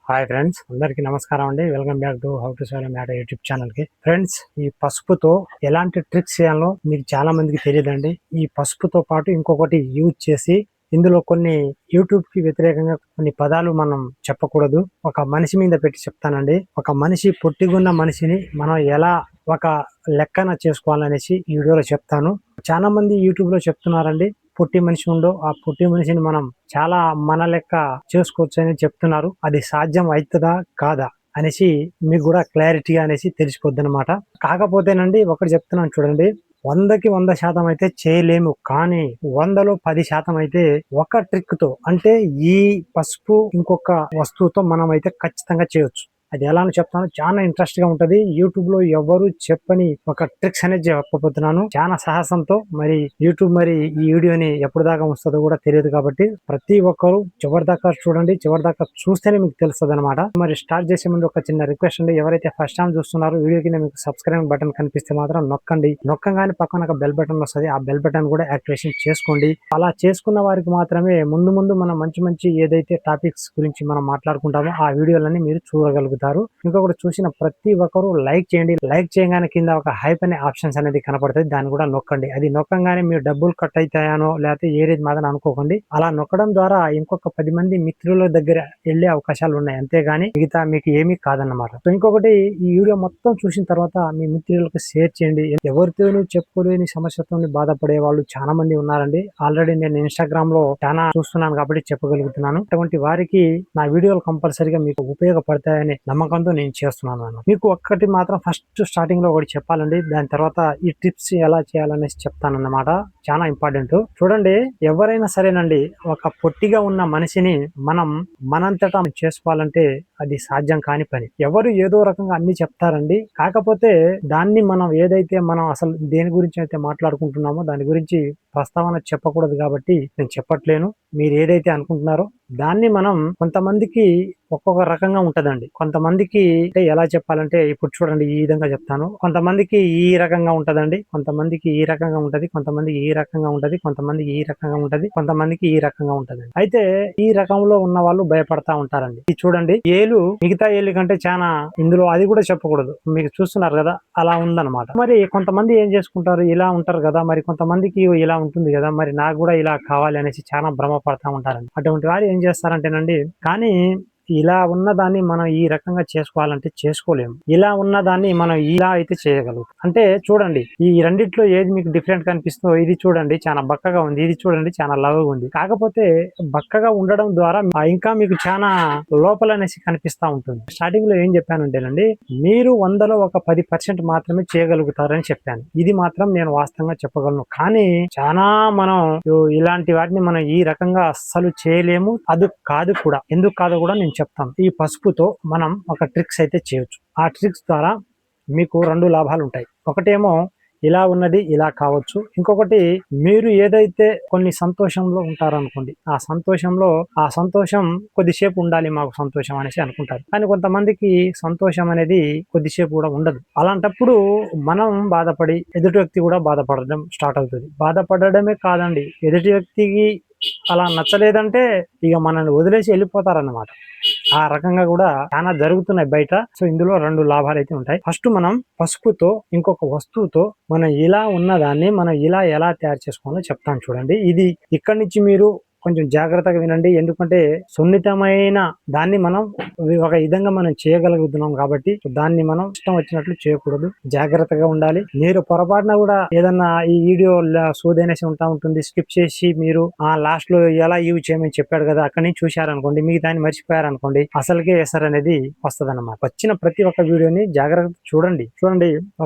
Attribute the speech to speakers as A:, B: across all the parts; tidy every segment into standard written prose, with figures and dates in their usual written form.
A: Hi friends, అందరికీ నమస్కారం అండి. Welcome back to how to sale matter YouTube channel కి. ఫ్రెండ్స్, ఈ పసుపుతో ఎలాంటి ట్రిక్స్ చేయాలో మీకు చాలా మందికి తెలియదండి. ఈ పసుపుతో పాటు ఇంకొకటి యూజ్ చేసి ఇందులో కొన్ని యూట్యూబ్ కి వ్యతిరేకంగా కొన్ని పదాలు మనం చెప్పకూడదు. ఒక మనిషి మీద పెట్టి చెప్తానండి. ఒక మనిషి పొట్టిగున్న మనిషిని మనం ఎలా ఒక లెక్కన చేసుకోవాలనేసి ఈ వీడియోలో చెప్తాను. చాలా మంది యూట్యూబ్ లో చెప్తున్నారండి, పొట్టి మనిషి ఉండో ఆ పొట్టి మనిషిని మనం చాలా మన లెక్క చేసుకోవచ్చు అని చెప్తున్నారు. అది సాధ్యం అవుతుందా కాదా అనేసి మీకు కూడా క్లారిటీగా అనేసి తెలిసిపోద్ది అనమాట. కాకపోతేనండి ఒకటి చెప్తున్నాను చూడండి, 100కి 100% అయితే చేయలేము, కానీ 100లో 10% అయితే ఒక ట్రిక్ తో, అంటే ఈ పసుపు ఇంకొక వస్తువుతో మనం అయితే ఖచ్చితంగా చేయొచ్చు. అది ఎలా అని చెప్తాను, చాలా ఇంట్రెస్ట్ గా ఉంటది. యూట్యూబ్ లో ఎవరు చెప్పని ఒక ట్రిక్స్ అనేది చెప్పబోతున్నాను చాలా సాహసంతో. మరి యూట్యూబ్ మరి ఈ వీడియోని ఎప్పుడు దాకా వస్తుందో కూడా తెలియదు, కాబట్టి ప్రతి ఒక్కరు చివరి దాకా చూడండి. చివరి దాకా చూస్తేనే మీకు తెలుస్తుంది అనమాట. మరి స్టార్ట్ చేసే ముందు ఒక చిన్న రిక్వెస్ట్ అండి, ఎవరైతే ఫస్ట్ టైం చూస్తున్నారో వీడియో కింద మీకు సబ్స్క్రైబ్ బటన్ కనిపిస్తే మాత్రం నొక్కండి. నొక్కగానే పక్కన ఒక బెల్ బటన్ వస్తుంది, ఆ బెల్ బటన్ కూడా యాక్టివేషన్ చేసుకోండి. అలా చేసుకున్న వారికి మాత్రమే ముందు ముందు మనం మంచి మంచి ఏదైతే టాపిక్స్ గురించి మనం మాట్లాడుకుంటామో ఆ వీడియోలన్నీ మీరు చూడగలుగుతారు. ఇంకొకటి, చూసిన ప్రతి ఒక్కరు లైక్ చేయండి. లైక్ చేయగానే కింద ఒక హైప్ అనే ఆప్షన్స్ అనేది కనపడుతుంది, దాన్ని కూడా నొక్కండి. అది నొక్కగానే మీరు డబ్బులు కట్ అవుతాయనో లేకపోతే ఏరేది మాత్రం అనుకోకండి. అలా నొక్కడం ద్వారా ఇంకొక 10 మంది మిత్రుల దగ్గర వెళ్లే అవకాశాలు ఉన్నాయి, అంతేగాని మిగతా మీకు ఏమీ కాదన్నమాట. సో ఇంకొకటి, ఈ వీడియో మొత్తం చూసిన తర్వాత మీ మిత్రులకు షేర్ చేయండి. ఎవరితోనూ చెప్పుకోలేని సమస్యతో బాధపడే వాళ్ళు చాలా మంది ఉన్నారండి. ఆల్రెడీ నేను ఇన్స్టాగ్రామ్ లో చాలా చూస్తున్నాను కాబట్టి చెప్పగలుగుతున్నాను. అటువంటి వారికి నా వీడియోలు కంపల్సరీగా మీకు ఉపయోగపడతాయని నమ్మకంతో నేను చేస్తున్నాను అన్నమాట. మీకు ఒక్కటి మాత్రం ఫస్ట్ స్టార్టింగ్ లో ఒకటి చెప్పాలండి, దాని తర్వాత ఈ టిప్స్ ఎలా చేయాలనేసి చెప్తానన్నమాట. చాలా ఇంపార్టెంట్. చూడండి, ఎవరైనా సరేనండి, ఒక పొట్టిగా ఉన్న మనిషిని మనం మనంతటా చేసుకోవాలంటే అది సాధ్యం కాని పని. ఎవరు ఏదో రకంగా అన్ని చెప్తారండి, కాకపోతే దాన్ని మనం ఏదైతే మనం అసలు దేని గురించి అయితే మాట్లాడుకుంటున్నామో దాని గురించి ప్రస్తావన చెప్పకూడదు కాబట్టి నేను చెప్పట్లేను. మీరు ఏదైతే అనుకుంటున్నారో దాన్ని మనం, కొంతమందికి ఒక్కొక్క రకంగా ఉంటదండి. కొంతమందికి అంటే ఎలా చెప్పాలంటే, ఇప్పుడు చూడండి ఈ విధంగా చెప్తాను. కొంతమందికి ఈ రకంగా ఉంటదండి, కొంతమందికి ఈ రకంగా ఉంటది, కొంతమందికి ఈ రకంగా ఉంటది, కొంతమందికి ఈ రకంగా ఉంటది, కొంతమందికి ఈ రకంగా ఉంటదండి. అయితే ఈ రకంలో ఉన్న వాళ్ళు భయపడతా ఉంటారండి. ఇది చూడండి, ఏలు మిగతా ఏళ్ళు కంటే చాలా ఇందులో అది కూడా చెప్పకూడదు, మీకు చూస్తున్నారు కదా అలా ఉందన్నమాట. మరి కొంతమంది ఏం చేసుకుంటారు, ఇలా ఉంటారు కదా, మరి కొంతమందికి ఇలా ఉంటుంది కదా, మరి నాకు కూడా ఇలా కావాలి అనేసి చాలా భ్రమపడతా ఉంటారండి. అటువంటి వారు ఏం చేస్తారంటేనండి, కానీ ఇలా ఉన్నదాన్ని మనం ఈ రకంగా చేసుకోవాలంటే చేసుకోలేము, ఇలా ఉన్నదాన్ని మనం ఇలా అయితే చేయగలుగుతాం. అంటే చూడండి, ఈ రెండిట్లో ఏది మీకు డిఫరెంట్ కనిపిస్తుందో, ఇది చూడండి చాలా బక్కగా ఉంది, ఇది చూడండి చాలా లవ్గా ఉంది. కాకపోతే బక్కగా ఉండడం ద్వారా ఇంకా మీకు చాలా లోపల అనేసి కనిపిస్తా ఉంటుంది. స్టార్టింగ్ లో ఏం చెప్పానంటేనండి, మీరు 100లో ఒక 10% మాత్రమే చేయగలుగుతారని చెప్పాను. ఇది మాత్రం నేను వాస్తవంగా చెప్పగలను. కానీ చాలా మనం ఇలాంటి వాటిని మనం ఈ రకంగా అస్సలు చేయలేము. అది కాదు కూడా, ఎందుకు కాదు కూడా నేను చెప్తాను. ఈ పసుపుతో మనం ఒక ట్రిక్స్ అయితే చేయొచ్చు. ఆ ట్రిక్స్ ద్వారా మీకు 2 లాభాలు ఉంటాయి. ఒకటేమో ఇలా ఉన్నది ఇలా కావచ్చు, ఇంకొకటి మీరు ఏదైతే కొన్ని సంతోషంలో ఉంటారనుకోండి, ఆ సంతోషం కొద్దిసేపు ఉండాలి, మాకు సంతోషం అనేసి అనుకుంటారు. కానీ కొంతమందికి సంతోషం అనేది కొద్దిసేపు కూడా ఉండదు. అలాంటప్పుడు మనం బాధపడి ఎదుటి వ్యక్తి కూడా బాధపడడం స్టార్ట్ అవుతుంది. బాధపడడమే కాదండి, ఎదుటి వ్యక్తికి అలా నచ్చలేదంటే ఇక మనల్ని వదిలేసి వెళ్ళిపోతారన్నమాట. ఆ రకంగా కూడా చాలా జరుగుతున్నాయి బయట. సో ఇందులో 2 లాభాలు అయితే ఉంటాయి. ఫస్ట్, మనం పసుపుతో ఇంకొక వస్తువుతో మనం ఇలా ఉన్నదాన్ని మనం ఇలా ఎలా తయారు చేసుకోవాలో చెప్తాను చూడండి. ఇది ఇక్కడి నుంచి మీరు కొంచెం జాగ్రత్తగా వినండి, ఎందుకంటే సున్నితమైన దాన్ని మనం ఒక విధంగా మనం చేయగలుగుతున్నాం కాబట్టి దాన్ని మనం ఇష్టం వచ్చినట్లు చేయకూడదు, జాగ్రత్తగా ఉండాలి. మీరు పొరపాటున కూడా ఏదన్నా ఈ వీడియో సోదనేసి ఉంటుంది, స్కిప్ చేసి మీరు ఆ లాస్ట్ లో ఎలా యూజ్ చేయమని చెప్పాడు కదా అక్కడి నుంచి చూశారనుకోండి, మీకు దాన్ని మర్చిపోయారనుకోండి, అసలుకే ఎసర్ అనేది వస్తుంది అన్నమాట. వచ్చిన ప్రతి ఒక్క వీడియోని జాగ్రత్త చూడండి.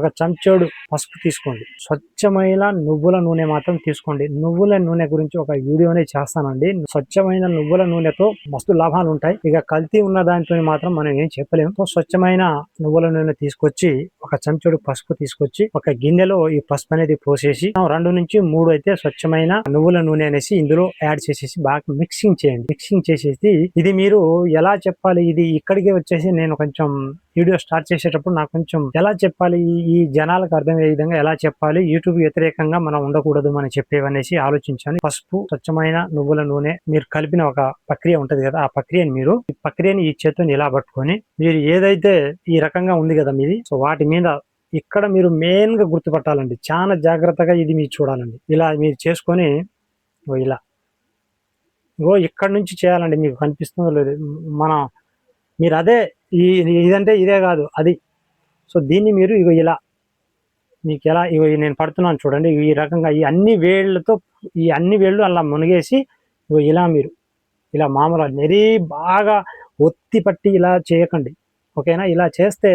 A: ఒక చెంచాడు పసుపు తీసుకోండి, స్వచ్ఛమైన నువ్వుల నూనె మాత్రం తీసుకోండి. నువ్వుల నూనె గురించి ఒక వీడియోనే చేస్తానండి. స్వచ్ఛమైన నువ్వుల నూనెతో మస్తు లాభాలు ఉంటాయి. ఇక కల్తీ ఉన్న దానితో మాత్రం మనం ఏం చెప్పలేము. సో స్వచ్ఛమైన నువ్వుల నూనె తీసుకొచ్చి, ఒక చెంచాడు పసుపు తీసుకొచ్చి, ఒక గిన్నెలో ఈ పసుపు అనేది పోసేసి 2 నుంచి 3 అయితే స్వచ్ఛమైన నువ్వుల నూనె అనేసి ఇందులో యాడ్ చేసేసి బాగా మిక్సింగ్ చేయండి. మిక్సింగ్ చేసేసి ఇది మీరు ఎలా చెప్పాలి, ఇది ఇక్కడికే వచ్చేసి నేను కొంచెం వీడియో స్టార్ట్ చేసేటప్పుడు నాకు కొంచెం ఎలా చెప్పాలి, ఈ జనాలకు అర్థమయ్యే విధంగా ఎలా చెప్పాలి, యూట్యూబ్ వ్యతిరేకంగా మనం ఉండకూడదు మనం చెప్పేవనేసి ఆలోచించాను. పసుపు, స్వచ్ఛమైన నువ్వుల ఆవాల నూనె మీరు కలిపిన ఒక ప్రక్రియ ఉంటది కదా, ఆ ప్రక్రియని ఈ ప్రక్రియని ఈ చేతిని ఇలా పట్టుకొని మీరు ఏదైతే ఈ రకంగా ఉంది కదా మీది, సో వాటి మీద ఇక్కడ మీరు మెయిన్ గా గుర్తుపట్టాలండి, చాలా జాగ్రత్తగా ఇది మీరు చూడాలండి. ఇలా మీరు చేసుకొని ఇలా ఇక్కడ నుంచి చేయాలండి. మీకు కనిపిస్తుందో లేదు మన మీరు అదే ఇదంటే ఇదే కాదు అది. సో దీన్ని మీరు ఇలా మీకు ఎలా నేను పడుతున్నాను చూడండి, ఈ రకంగా ఈ అన్ని వేళ్ళు అలా మునిగేసి ఇలా మీరు ఇలా మామూలుగా నెరి బాగా ఒత్తి పట్టి ఇలా చేయకండి, ఓకేనా? ఇలా చేస్తే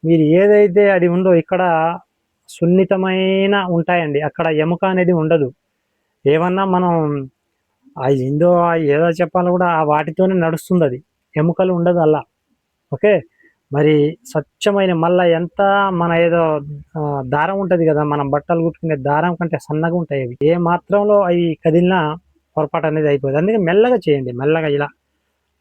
A: మీరు ఏదైతే అది ఉందో ఇక్కడ సున్నితమైన ఉంటాయండి, అక్కడ ఎముక అనేది ఉండదు. ఏమన్నా మనం ఏదో చెప్పాలో కూడా వాటితోనే నడుస్తుంది, అది ఎముకలు ఉండదు అలా, ఓకే? మరి స్వచ్ఛమైన మళ్ళా ఎంత మన ఏదో దారం ఉంటుంది కదా, మనం బట్టలు కుట్టుకునే దారం కంటే సన్నగా ఉంటాయి అవి. ఏ మాత్రంలో అవి కదిలినా పొరపాటు అనేది అయిపోతుంది. అందుకే మెల్లగా చేయండి, మెల్లగా ఇలా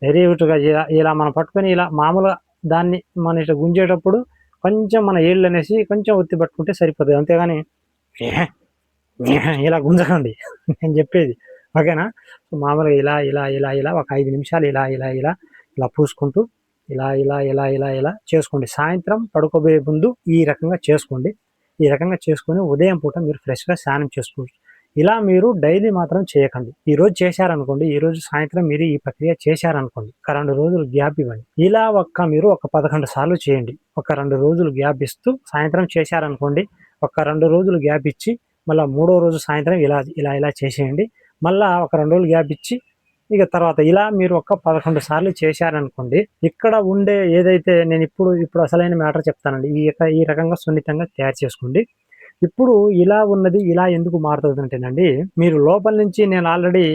A: వెరీ గుడ్గా ఇలా మనం పట్టుకొని ఇలా మామూలుగా దాన్ని మన ఇట్లా గుంజేటప్పుడు కొంచెం మన ఏళ్ళు అనేసి కొంచెం ఒత్తి పట్టుకుంటే సరిపోతుంది, అంతేగాని ఇలా గుంజకండి నేను చెప్పేది, ఓకేనా? సో మామూలుగా ఇలా ఇలా ఇలా ఇలా ఒక 5 నిమిషాలు ఇలా ఇలా ఇలా ఇలా పూసుకుంటూ ఇలా చేసుకోండి. సాయంత్రం పడుకోబోయే ముందు ఈ రకంగా చేసుకోండి. ఈ రకంగా చేసుకొని ఉదయం పూట మీరు ఫ్రెష్గా స్నానం చేసుకోవచ్చు. ఇలా మీరు డైలీ మాత్రం చేయకండి. ఈ రోజు చేశారనుకోండి, ఈ రోజు సాయంత్రం మీరు ఈ ప్రక్రియ చేశారనుకోండి, ఒక 2 రోజులు గ్యాప్ ఇవ్వండి. ఇలా మీరు ఒక 11 సార్లు చేయండి. ఒక 2 రోజులు గ్యాప్ ఇస్తూ సాయంత్రం చేశారనుకోండి, ఒక 2 రోజులు గ్యాప్ ఇచ్చి మళ్ళీ 3వ రోజు సాయంత్రం ఇలా ఇలా ఇలా చేసేయండి. మళ్ళా ఒక 2 రోజులు గ్యాప్ ఇచ్చి ఇక తర్వాత ఇలా మీరు ఒక 11 సార్లు చేశారనుకోండి, ఇక్కడ ఉండే ఏదైతే నేను ఇప్పుడు అసలైన మ్యాటర్ చెప్తానండి. ఈ రకంగా సున్నితంగా తయారు చేసుకోండి. ఇప్పుడు ఇలా ఉన్నది ఇలా ఎందుకు మారుతుంది అంటేనండి, మీరు లోపల నుంచి నేను ఆల్రెడీ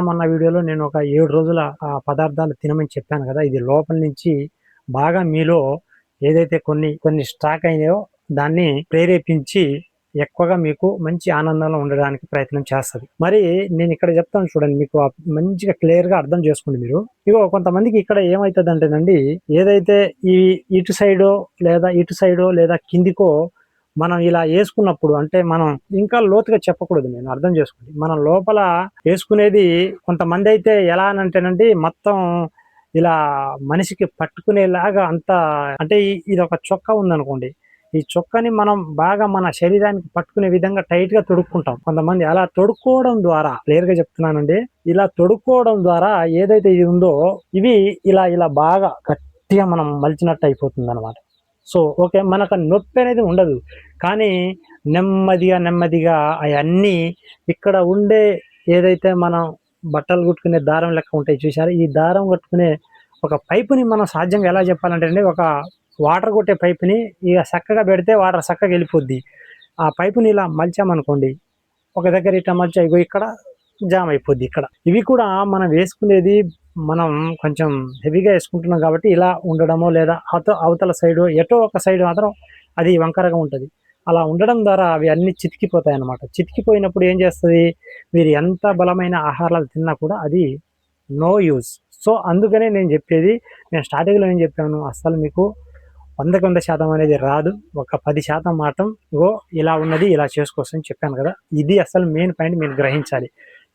A: మొన్న వీడియోలో నేను ఒక 7 రోజుల పదార్థాలు తినమని చెప్పాను కదా, ఇది లోపల నుంచి బాగా మీలో ఏదైతే కొన్ని స్టాక్ అయినాయో దాన్ని ప్రేరేపించి ఎక్కువగా మీకు మంచి ఆనందంలో ఉండడానికి ప్రయత్నం చేస్తుంది. మరి నేను ఇక్కడ చెప్తాను చూడండి, మీకు మంచిగా క్లియర్ గా అర్థం చేసుకోండి మీరు. కొంతమందికి ఇక్కడ ఏమవుతుంది అంటేనండి, ఏదైతే ఇటు సైడో లేదా కిందికో మనం ఇలా వేసుకున్నప్పుడు, అంటే మనం ఇంకా లోతుగా చెప్పకూడదు, నేను అర్థం చేసుకోండి. మనం లోపల వేసుకునేది కొంతమంది అయితే ఎలా అనంటేనండి, మొత్తం ఇలా మనిషికి పట్టుకునేలాగా అంతా, అంటే ఇది ఒక చొక్కా ఉందనుకోండి, ఈ చొక్కాని మనం బాగా మన శరీరానికి పట్టుకునే విధంగా టైట్ గా తొడుక్కుంటాం. కొంతమంది అలా తొడుక్కోవడం ద్వారా, క్లియర్ గా చెప్తున్నానండి, ఇలా తొడుక్కోవడం ద్వారా ఏదైతే ఇది ఉందో ఇవి ఇలా బాగా గట్టిగా మనం మలిచినట్టు అయిపోతుంది అనమాట. సో ఓకే, మనకు నొప్పి అనేది ఉండదు, కానీ నెమ్మదిగా అవన్నీ ఇక్కడ ఉండే ఏదైతే మనం బట్టలు కుట్టుకునే దారం లెక్క ఉంటాయి చూసారు, ఈ దారం కట్టుకునే ఒక పైపుని మనం సాధ్యంగా ఎలా చెప్పాలంటే అండి, ఒక వాటర్ కొట్టే పైపుని ఇక చక్కగా పెడితే వాటర్ చక్కగా వెళ్ళిపోద్ది. ఆ పైపుని ఇలా మలిచామనుకోండి, ఒక దగ్గర ఇట్లా మలిచా ఇక్కడ జామ్ అయిపోద్ది. ఇక్కడ ఇవి కూడా మనం వేసుకునేది మనం కొంచెం హెవీగా వేసుకుంటున్నాం కాబట్టి ఇలా ఉండడమో, లేదా అవతల సైడ్ ఎటో ఒక సైడ్ మాత్రం అది వంకరగా ఉంటుంది. అలా ఉండడం ద్వారా అవి అన్ని చితికిపోతాయి అన్నమాట. చితికిపోయినప్పుడు ఏం చేస్తుంది, మీరు ఎంత బలమైన ఆహారాలు తిన్నా కూడా అది నో యూజ్. సో అందుకనే నేను చెప్పేది, నేను స్టార్టింగ్లో ఏం చెప్పాను, అస్సలు మీకు 100% అనేది రాదు, ఒక 10% మాత్రం ఇలా ఉన్నది ఇలా చేసుకోవచ్చని చెప్పాను కదా. ఇది అసలు మెయిన్ పాయింట్, మీరు గ్రహించాలి.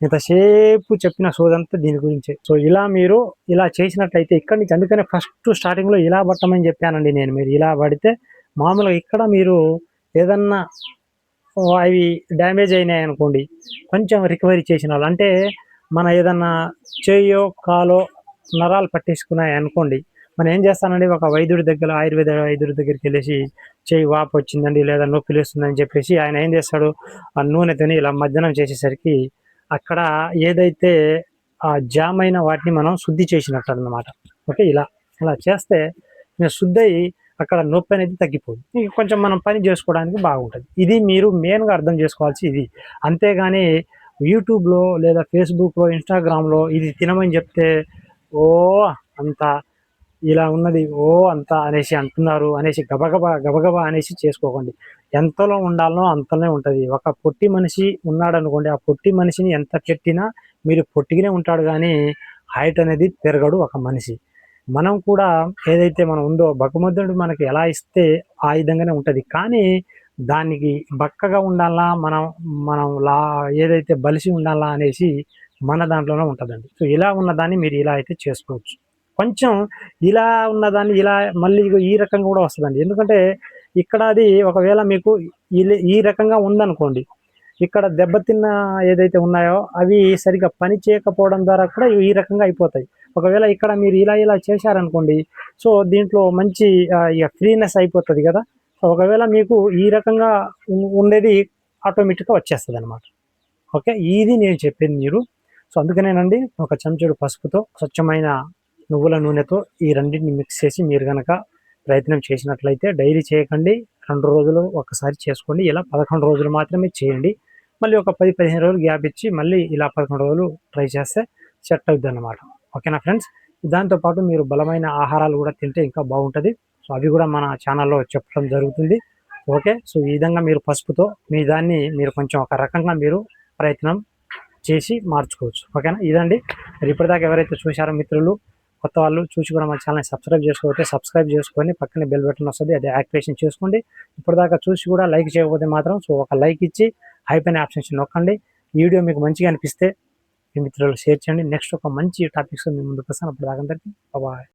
A: ఇంతసేపు చెప్పిన సోదంతా దీని గురించే. సో ఇలా మీరు ఇలా చేసినట్లయితే ఇక్కడి నుంచి, అందుకనే ఫస్ట్ స్టార్టింగ్లో ఇలా పట్టమని చెప్పానండి నేను. మీరు ఇలా పడితే మామూలుగా ఇక్కడ మీరు ఏదన్నా అవి డ్యామేజ్ అయినాయి అనుకోండి, కొంచెం రికవరీ చేసిన వాళ్ళు, అంటే మన ఏదన్నా చెయ్యో కాలో నరాలు పట్టేసుకున్నాయి అనుకోండి, మనం ఏం చేస్తానండి, ఒక ఆయుర్వేద వైద్యుడి దగ్గరికి వెళ్ళేసి చెయ్యి వాపు వచ్చిందండి లేదా నొప్పి లేస్తుందని చెప్పేసి ఆయన ఏం చేస్తాడు, ఆ నూనెతోని ఇలా మజ్జనం చేసేసరికి అక్కడ ఏదైతే ఆ జామ్ అయిన వాటిని మనం శుద్ధి చేసినట్టు అన్నమాట. ఓకే, ఇలా చేస్తే శుద్ధి అయ్యి అక్కడ నొప్పి అనేది తగ్గిపోదు, ఇంక కొంచెం మనం పని చేసుకోవడానికి బాగుంటుంది. ఇది మీరు మెయిన్గా అర్థం చేసుకోవాల్సి ఇది. అంతేగాని యూట్యూబ్లో లేదా ఫేస్బుక్లో ఇన్స్టాగ్రామ్లో ఇది తినమని చెప్తే అంత ఇలా ఉన్నది అంత అనేసి అంటున్నారు అనేసి గబగబా అనేసి చేసుకోకండి. ఎంతలో ఉండాలనో అంతలోనే ఉంటుంది. ఒక పొట్టి మనిషి ఉన్నాడు అనుకోండి, ఆ పొట్టి మనిషిని ఎంత పెట్టినా మీరు పొట్టిగానే ఉంటాడు, కానీ హైట్ అనేది పెరగడు ఒక మనిషి. మనం కూడా ఏదైతే మనం ఉందో భగవంతుడు మనకి ఎలా ఇస్తే ఆ విధంగానే ఉంటుంది, కానీ దానికి బక్కగా ఉండాలా, మనం ఏదైతే బలిసి ఉండాలా అనేసి మన దాంట్లోనే ఉంటుందండి. సో ఇలా ఉన్నదాన్ని మీరు ఇలా అయితే చేసుకోవచ్చు. కొంచెం ఇలా ఉన్నదాన్ని ఇలా మళ్ళీ ఇగో ఈ రకంగా కూడా వస్తుందండి. ఎందుకంటే ఇక్కడ అది ఒకవేళ మీకు ఈ రకంగా ఉందనుకోండి, ఇక్కడ దెబ్బతిన్న ఏదైతే ఉన్నాయో అవి సరిగ్గా పని చేయకపోవడం ద్వారా కూడా ఈ రకంగా అయిపోతాయి. ఒకవేళ ఇక్కడ మీరు ఇలా ఇలా చేశారనుకోండి, సో దీంట్లో మంచి ఇక ఫ్రీనెస్ అయిపోతుంది కదా. సో ఒకవేళ మీకు ఈ రకంగా ఉండేది ఆటోమేటిక్గా వచ్చేస్తుంది అనమాట. ఓకే, ఇది నేను చెప్పింది మీరు. సో అందుకనేనండి ఒక చెంచాడు పసుపుతో స్వచ్ఛమైన నువ్వుల నూనెతో ఈ రెండింటిని మిక్స్ చేసి మీరు కనుక ప్రయత్నం చేసినట్లయితే, డైలీ చేయకండి, 2 రోజులు ఒకసారి చేసుకోండి. ఇలా 11 రోజులు మాత్రమే చేయండి. మళ్ళీ ఒక 10-15 రోజులు గ్యాప్ ఇచ్చి మళ్ళీ ఇలా 11 రోజులు ట్రై చేస్తే సెట్ అవుద్ది అన్నమాట. ఓకేనా ఫ్రెండ్స్. దాంతోపాటు మీరు బలమైన ఆహారాలు కూడా తింటే ఇంకా బాగుంటుంది. సో అవి కూడా మన ఛానల్లో చెప్పడం జరుగుతుంది. ఓకే, సో ఈ విధంగా మీరు పసుపుతో మీ దాన్ని మీరు కొంచెం ఒక రకంగా మీరు ప్రయత్నం చేసి మార్చుకోవచ్చు. ఓకేనా. ఇదండి మరి ఇప్పటిదాకా ఎవరైతే చూశారో మిత్రులు, కొత్త వాళ్ళు చూసి కూడా మన ఛానల్ని సబ్స్క్రైబ్ చేసుకోకపోతే సబ్స్క్రైబ్ చేసుకొని పక్కనే బెల్ బటన్ వస్తుంది, అది యాక్టివేషన్ చేసుకోండి. ఇప్పటిదాకా చూసి కూడా లైక్ చేయకపోతే మాత్రం సో ఒక లైక్ ఇచ్చి హైప్ అనే ఆప్షన్స్ నొక్కండి. ఈ వీడియో మీకు మంచిగా అనిపిస్తే మీ మిత్రులు షేర్ చేయండి. నెక్స్ట్ ఒక మంచి టాపిక్స్ మీ ముందుకు వస్తాను. అప్పుడు దాకా అందరికీ బాయ్.